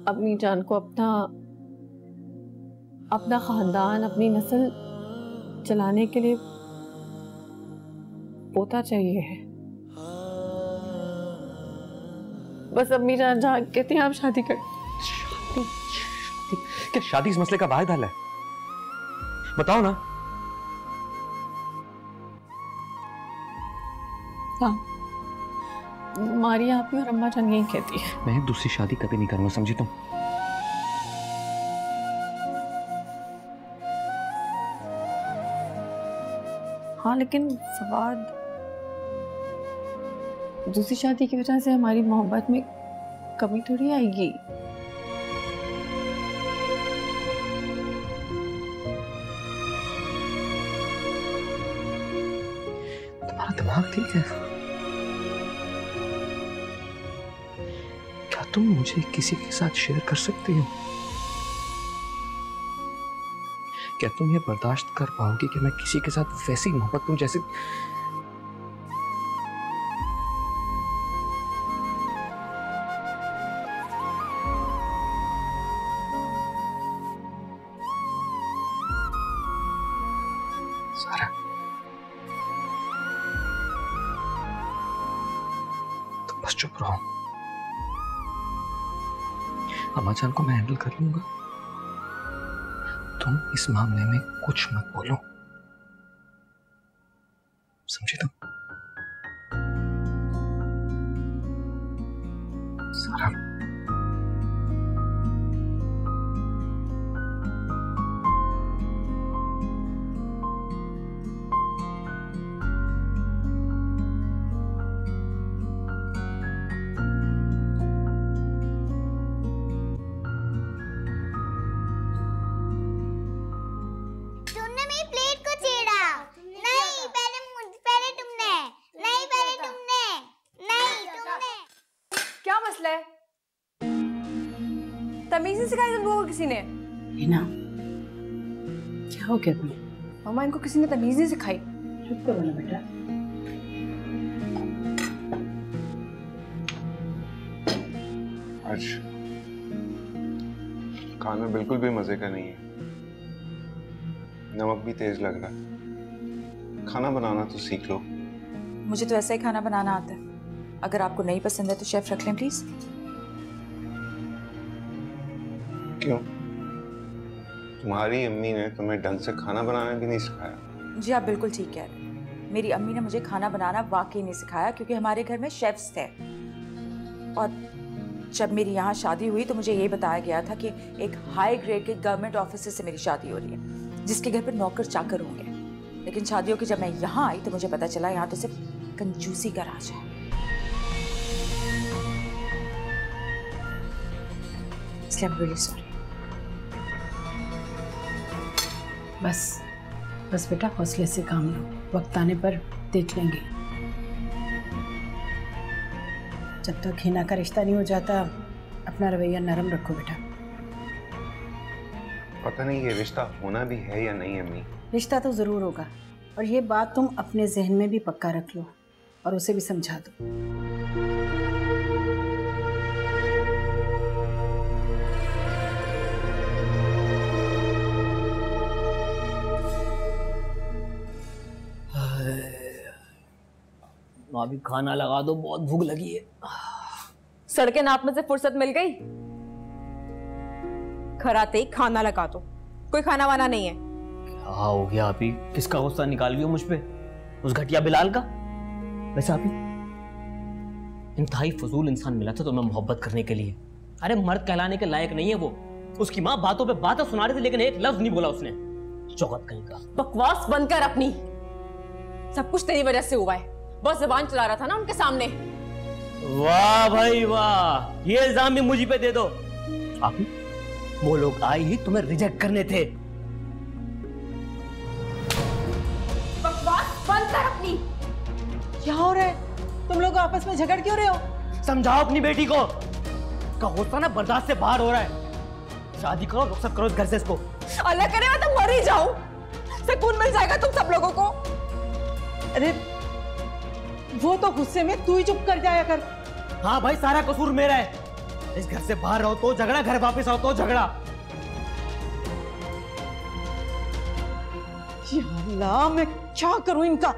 अपनी जान को अपना खानदान, अपनी नस्ल चलाने के लिए पोता चाहिए है। बस अम्मी जान जहाँ कहती हैं आप शादी कर। क्या शादी इस मसले का वाहिद हल है? बताओ ना। हाँ, मारिया आपी और अम्मा जान यही कहती है। मैं दूसरी शादी कभी नहीं करूंगा, समझी तुम? हाँ, लेकिन फवाद, दूसरी शादी की वजह से हमारी मोहब्बत में कमी थोड़ी आएगी। तुम्हारा दिमाग ठीक है? क्या तुम मुझे किसी के साथ शेयर कर सकती हो? क्या तुम ये बर्दाश्त कर पाओगी कि मैं किसी के साथ वैसी मोहब्बत करूं जैसे सारा? तुम बस चुप रहो। अम्मा जान को मैं हैंडल कर लूंगा। तुम इस मामले में कुछ मत बोलो, समझे तुम? सारा, तमीज नहीं सिखाई तुम लोगों को किसी ने? रीना, क्या हो गया तुम्हें? मम्मा, इनको किसी ने तमीज नहीं सिखाई। चुप करो ना बेटा। आज खाना बिल्कुल भी मजे का नहीं है, नमक भी तेज लग रहा है। खाना बनाना तो सीख लो। मुझे तो ऐसा ही खाना बनाना आता है। अगर आपको नहीं पसंद है तो शेफ रख लें प्लीज। क्यों? तुम्हारी अम्मी ने तुम्हें ढंग से खाना बनाना भी नहीं सिखाया? जी आप बिल्कुल ठीक कह रहे हैं। मेरी अम्मी ने मुझे खाना बनाना वाकई नहीं सिखाया, क्योंकि हमारे घर में शेफ्स थे। और जब मेरी यहाँ शादी हुई तो मुझे ये बताया गया था कि एक हाई ग्रेड के गवर्नमेंट ऑफिसर से मेरी शादी हो रही है, जिसके घर पर नौकर चाकर होंगे। लेकिन शादियों की जब मैं यहाँ आई तो मुझे पता चला यहाँ तो सिर्फ कंजूसी का राज है। इसलिए I'm really sorry। बस बेटा, हौसले से काम लो, वक्त आने पर देख लेंगे। जब तक हिना का रिश्ता नहीं हो जाता, अपना रवैया नरम रखो बेटा। पता नहीं ये रिश्ता होना भी है या नहीं अम्मी। रिश्ता तो जरूर होगा, और ये बात तुम अपने जहन में भी पक्का रख लो और उसे भी समझा दो। अभी खाना लगा दो, बहुत भूख लगी है। सड़कें नापने से फुर्सत मिल गई? घर आते ही खाना लगा दो। कोई खाना वाना नहीं है। क्या हो गया अभी? किसका गुस्सा निकाल रही हो मुझ पे? उस घटिया बिलाल का? वैसे अभी इंतहाई फजूल इंसान मिला था तुम्हें मोहब्बत करने के लिए। अरे मर्द कहलाने के लायक नहीं है वो। उसकी माँ बातों पे बातें सुना रही थी, लेकिन एक लफ्ज नहीं बोला उसने। चौकत कहीं का। बकवास बंद कर अपनी। सब कुछ तेरी वजह से हुआ है। बस जुबान चला रहा था ना उनके सामने। वाह भाई वाह, ये इल्जाम भी मुझे पे दे दो। आपी, वो लोग आए ही तुम्हें रिजेक्ट करने थे। बकवास बंद कर अपनी। क्या हो रहा है? तुम लोग आपस में झगड़ क्यों रहे हो? समझाओ अपनी बेटी को। का गुस्सा ना बर्दाश्त से बाहर हो रहा है। शादी करो, रुखसत करो इस घर से इसको। अल्लाह करे मैं तो मर ही जाऊं। सुकून मिल जाएगा तुम सब लोगों को। अरे वो तो गुस्से में तू ही चुप कर जाया कर। हाँ भाई, सारा कसूर मेरा है। इस घर से बाहर रहो तो झगड़ा, घर वापस आओ तो झगड़ा। या अल्लाह, मैं क्या करूं इनका।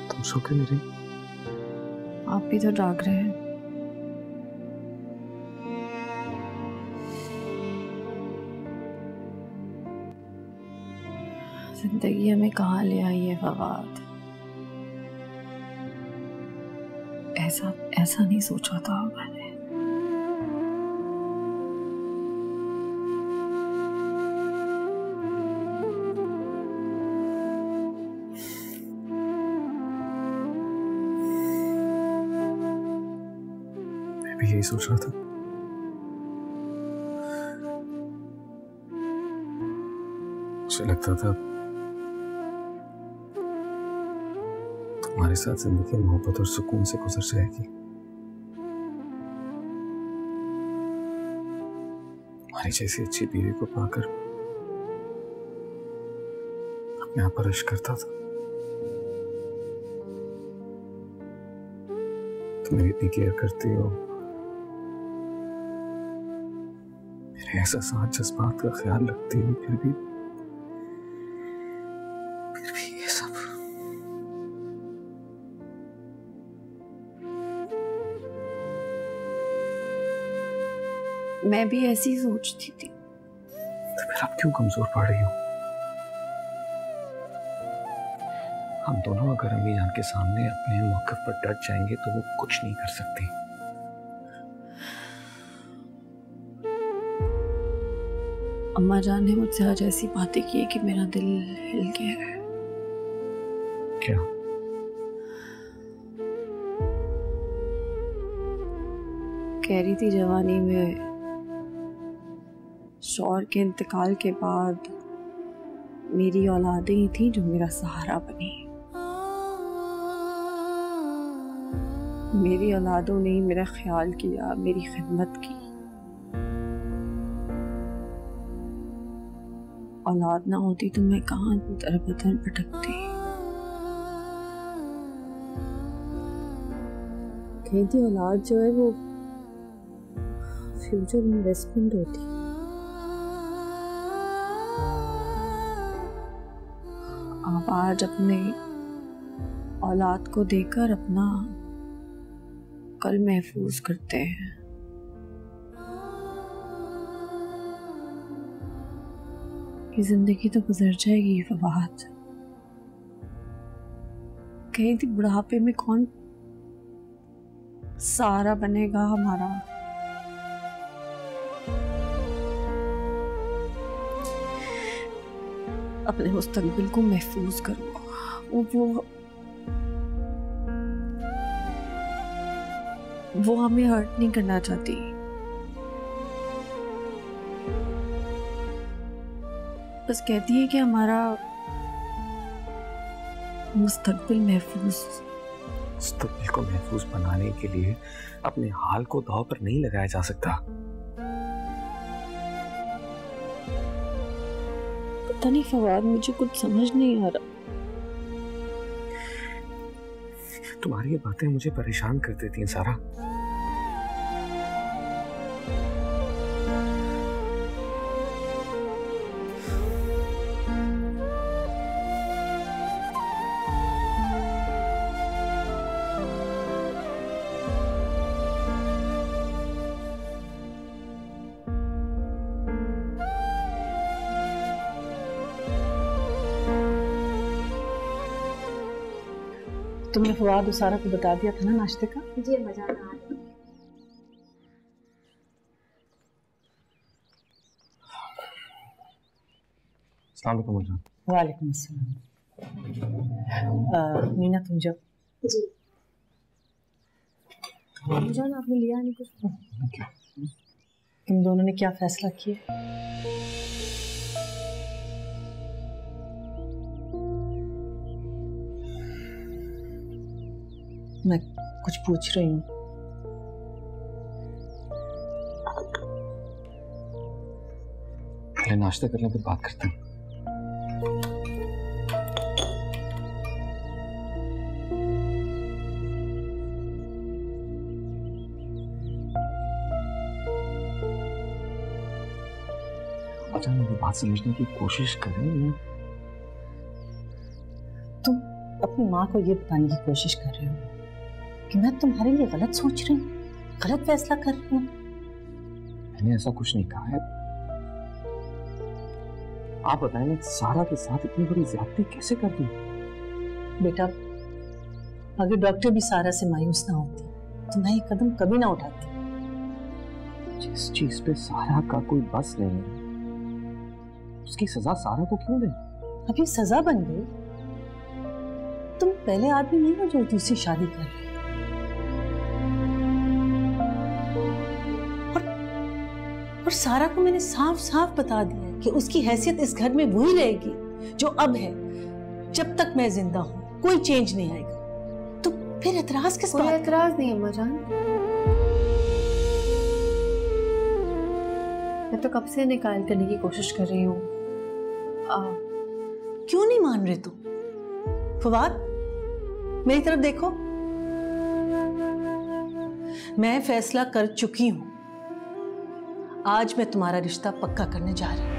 तुम सो क्यों नहीं रही? आप भी तो जाग रहे हैं। जिंदगी हमें कहाँ ले आई है फवाद। ऐसा नहीं सोचा था मैंने। मैं भी यही सोच रहा था। मुझे लगता था तुम्हारे साथ जिंदगी मोहब्बत और सुकून से गुजर जाएगी। तुम्हारी जैसी अच्छी बीवी को पाकर अपने आप पर इश्क करता था। तुम मेरी इतनी केयर करती हो, मेरे एहसासात जज्बात का ख्याल रखती हो, फिर भी ये सब। मैं भी ऐसी सोचती थी। तो फिर आप क्यों कमजोर पड़ रही हो? हम दोनों अगर अम्मी जान के सामने अपने मौक़िफ़ पर डट जाएंगे तो वो कुछ नहीं कर सकती। अम्मा जान ने मुझसे आज ऐसी बातें की कि मेरा दिल हिल गया है। क्या? कह रही थी जवानी में शौहर के इंतकाल के बाद मेरी औलादें ही थी जो मेरा सहारा बनी। मेरी औलादों ने ही मेरा ख्याल किया, मेरी खिदमत की। औलाद ना होती तो मैं कहाँ दर बदर भटकती। कहीं थी औलाद जो है वो फ्यूचर इन्वेस्टमेंट होती। आप आज अपने औलाद को देकर अपना कल महफूज करते हैं। ये जिंदगी तो गुजर जाएगी फवाद। कहीं थी बुढ़ापे में कौन सहारा बनेगा हमारा। अपने मुस्तकबिल को महफूज करो। वो हमें हर्ट नहीं करना चाहती। बस कहती है कि हमारा मुस्तकबिल मुस्तकबिल को महफूज बनाने के लिए अपने हाल को दांव पर नहीं लगाया जा सकता। पता नहीं फवाद, मुझे कुछ समझ नहीं आ रहा। तुम्हारी ये बातें मुझे परेशान कर देती हैं सारा। तुमने फवाद उसारा को बता दिया था ना नाश्ते का? जी अम्मा जान, आ रही हूँ। अस्सलाम वालेकुम जान। वालेकुम अस्सलाम। मीना तुम जाओ। जी जान, आपने लिया नहीं कुछ? तुम दोनों ने क्या फैसला किया? मैं कुछ पूछ रही हूँ। पहले नाश्ता कर लें फिर बात करते हैं। अच्छा मेरी बात समझने की कोशिश करें। तुम अपनी माँ को ये बताने की कोशिश कर रहे हो कि मैं तुम्हारे लिए गलत सोच रही हूँ, गलत फैसला कर रही हूँ। मैंने ऐसा कुछ नहीं कहा है। आप बताएं मैं सारा के साथ इतनी बड़ी ज्यादती कैसे कर दी? बेटा, अगर डॉक्टर भी सारा से मायूस ना होती तो मैं ये कदम कभी ना उठाती। जिस चीज पे सारा का कोई बस नहीं है उसकी सजा सारा को क्यों दें? अब ये सजा बन गई। तुम पहले आदमी नहीं हो जो दूसरी शादी कर रहे और सारा को मैंने साफ साफ बता दिया है कि उसकी हैसियत इस घर में वही रहेगी जो अब है। जब तक मैं जिंदा हूं कोई चेंज नहीं आएगा। तो फिर एतराज किस बात? कोई एतराज नहीं अम्मा जान। मैं तो कब से निकाल करने की कोशिश कर रही हूँ। क्यों नहीं मान रहे तुम? फवाद, मेरी तरफ देखो। मैं फैसला कर चुकी हूं। आज मैं तुम्हारा रिश्ता पक्का करने जा रही हूं।